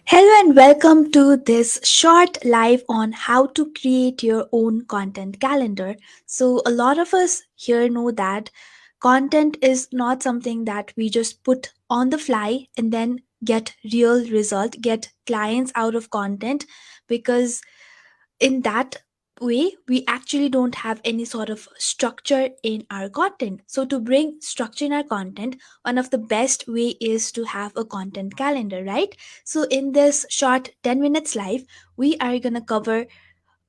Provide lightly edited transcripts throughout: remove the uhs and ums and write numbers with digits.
Hello and welcome to this short live on how to create your own content calendar. So, a lot of us here know that content is not something that we just put on the fly and then get real result, get clients out of content, because in that way we actually don't have any sort of structure in our content. So to bring structure in our content, one of the best way is to have a content calendar, right? So in this short 10 minutes live, we are going to cover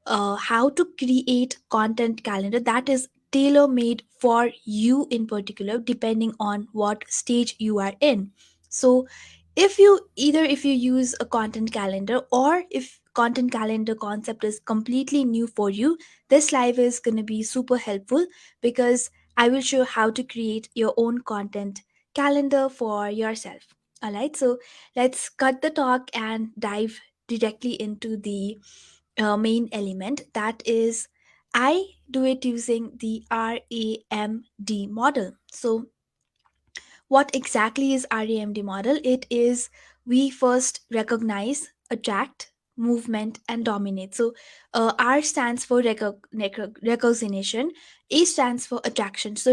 how to create content calendar that is tailor made for you in particular, depending on what stage you are in. So if you use a content calendar, or if content calendar concept is completely new for you, this live is going to be super helpful, because I will show how to create your own content calendar for yourself. All right, so let's cut the talk and dive directly into the main element, that is, I do it using the RAMD model. So what exactly is RAMD model? It is, we first recognize, attract, movement, and dominate. So R stands for recognition, A stands for attraction. So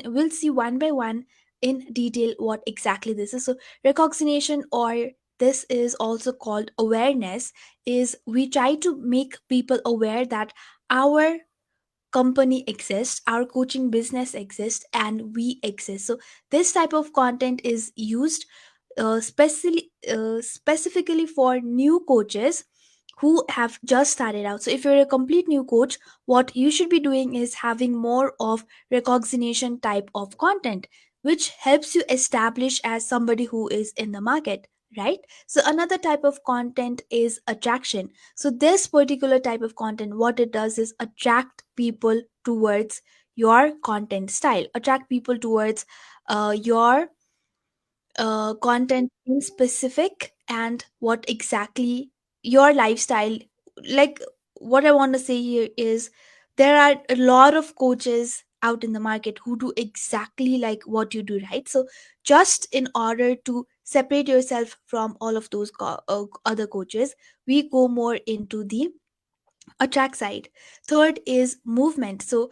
we'll see one by one in detail what exactly this is. So recognition, or this is also called awareness, is we try to make people aware that our company exists, our coaching business exists, and we exist. So this type of content is used specifically for new coaches who have just started out. So if you're a complete new coach, what you should be doing is having more of recognition type of content, which helps you establish as somebody who is in the market, right? So another type of content is attraction. So this particular type of content, what it does is attract people towards your content style, attract people towards your content in specific, and what exactly your lifestyle, like, what I want to say here is, there are a lot of coaches out in the market who do exactly like what you do, right? So just in order to separate yourself from all of those other coaches, we go more into the attract side. Third is movement. So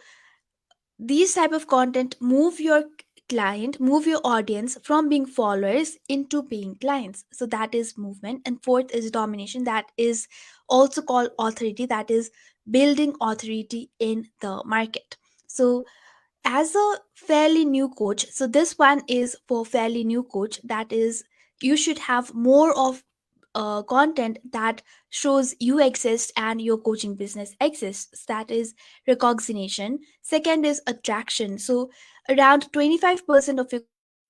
these type of content move your client, move your audience from being followers into paying clients. So that is movement. And fourth is domination, that is also called authority, that is building authority in the market. So as a fairly new coach, so this one is for fairly new coach, that is, you should have more of content that shows you exist and your coaching business exists. That is recognition. Second is attraction. So around 25% of your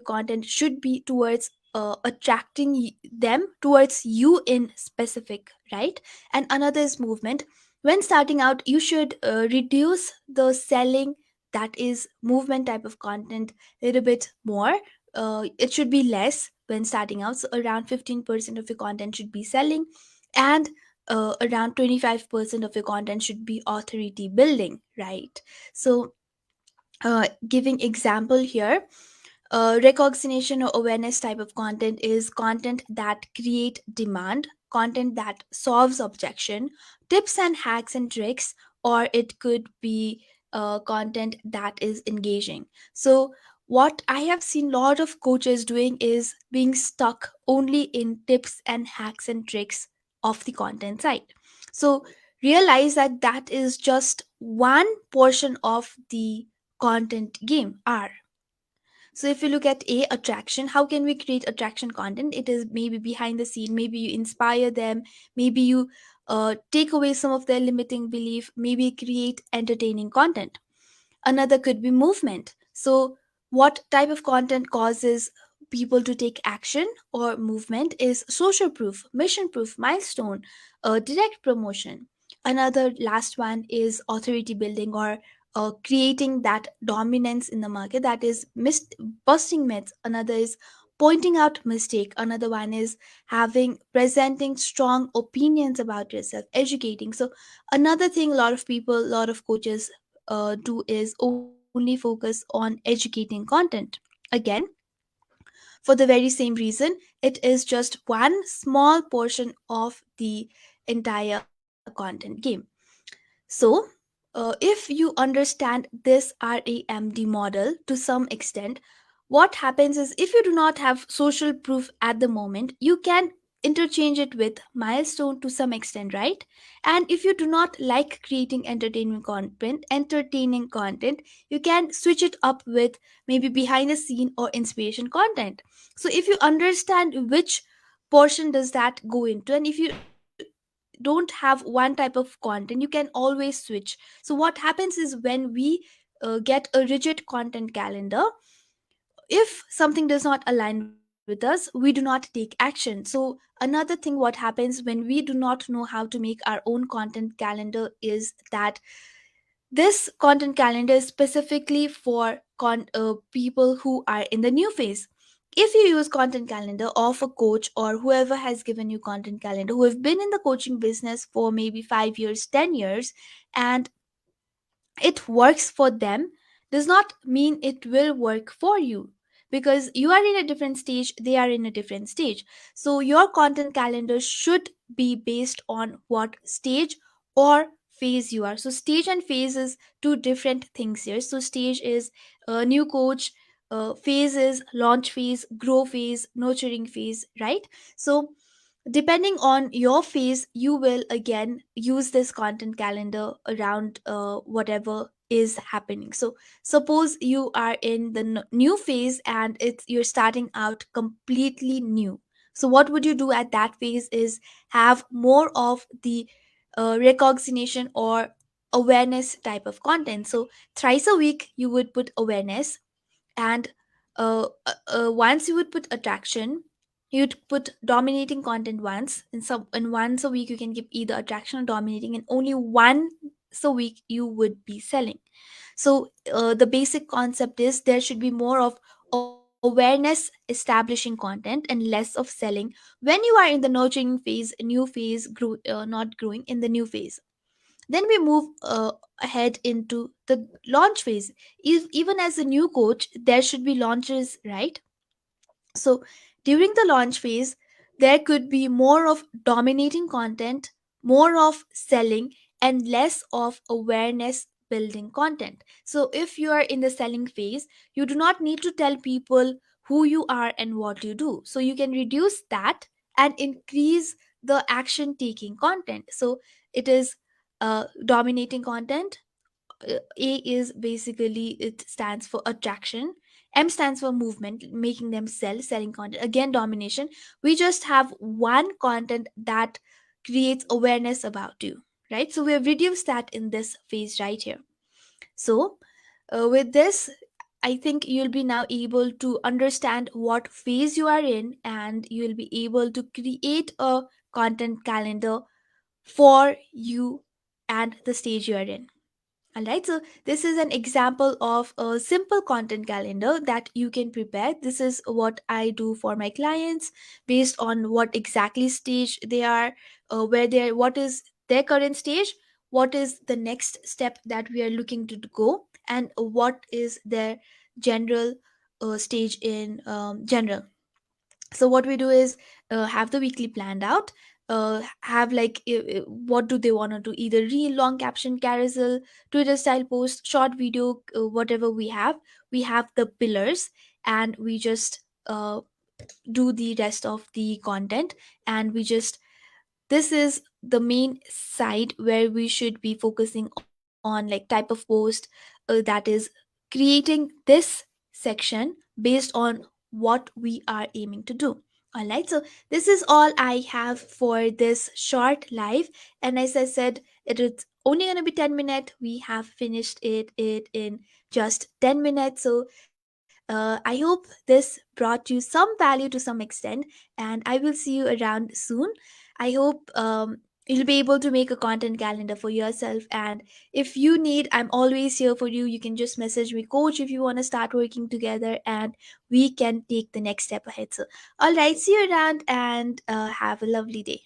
content should be towards attracting them towards you in specific, right? And another is movement. When starting out, you should reduce the selling, that is movement type of content, a little bit more. It should be less when starting out. So around 15% of your content should be selling, and around 25% of your content should be authority building, right? So giving example here, recognition or awareness type of content is content that create demand, content that solves objection, tips and hacks and tricks, or it could be content that is engaging. So what I have seen lot of coaches doing is being stuck only in tips and hacks and tricks of the content side. So realize that that is just one portion of the content game R. So if you look at A, attraction, how can we create attraction content? It is maybe behind the scene, maybe you inspire them, maybe you take away some of their limiting belief, maybe create entertaining content. Another could be movement. So what type of content causes people to take action or movement is social proof, mission proof, milestone, direct promotion. Another last one is authority building, or creating that dominance in the market, that is busting myths. Another is pointing out mistake. Another one is having presenting strong opinions about yourself, educating. So another thing, a lot of people, a lot of coaches do is only focus on educating content. Again, for the very same reason, it is just one small portion of the entire content game. So, if you understand this RAMD model to some extent, what happens is if you do not have social proof at the moment, you can interchange it with milestone to some extent, right? And if you do not like creating entertaining content, you can switch it up with maybe behind the scene or inspiration content. So if you understand which portion does that go into, and if you don't have one type of content, you can always switch. So what happens is when we get a rigid content calendar, if something does not align with us, we do not take action. So another thing, what happens when we do not know how to make our own content calendar is that this content calendar is specifically for people who are in the new phase. If you use content calendar of a coach or whoever has given you content calendar, who have been in the coaching business for maybe 5 years, 10 years, and it works for them, does not mean it will work for you, because you are in a different stage, they are in a different stage. So your content calendar should be based on what stage or phase you are. So stage and phase is two different things here. So stage is a new coach, phase is launch phase, grow phase, nurturing phase, right? So depending on your phase, you will again use this content calendar around whatever is happening. So suppose you are in the new phase and it's you're starting out completely new. So what would you do at that phase is have more of the recognition or awareness type of content. So thrice a week you would put awareness, and once you would put attraction, you'd put dominating content once, and once a week you can give either attraction or dominating, and only once a week you would be selling. So the basic concept is there should be more of awareness establishing content and less of selling when you are in the nurturing phase, new phase, not growing in the new phase. Then we move ahead into the launch phase. Even as a new coach, there should be launches, right? So during the launch phase, there could be more of dominating content, more of selling, and less of awareness building content. So if you are in the selling phase, you do not need to tell people who you are and what you do. So you can reduce that and increase the action taking content. So it is dominating content. A is basically, it stands for attraction. M stands for movement, making them selling content. Again, domination. We just have one content that creates awareness about you, right? So we have reduced that in this phase right here. So with this, I think you'll be now able to understand what phase you are in, and you'll be able to create a content calendar for you and the stage you are in. Alright, so this is an example of a simple content calendar that you can prepare. This is what I do for my clients based on what exactly stage they are, where they are, what is their current stage, what is the next step that we are looking to go, and what is their general stage in general. So what we do is have the weekly planned out, have like what do they want to do, either reel, long caption, carousel, Twitter style post, short video, whatever we have the pillars, and we just do the rest of the content, and we just this is the main side where we should be focusing on, like type of post that is creating this section based on what we are aiming to do. All right, so this is all I have for this short live, and as I said, it is only going to be 10 minutes. We have finished it in just 10 minutes. So I hope this brought you some value to some extent, and I will see you around soon. I hope you'll be able to make a content calendar for yourself. And if you need, I'm always here for you. You can just message me, coach, if you want to start working together, and we can take the next step ahead. So, all right, see you around, and have a lovely day.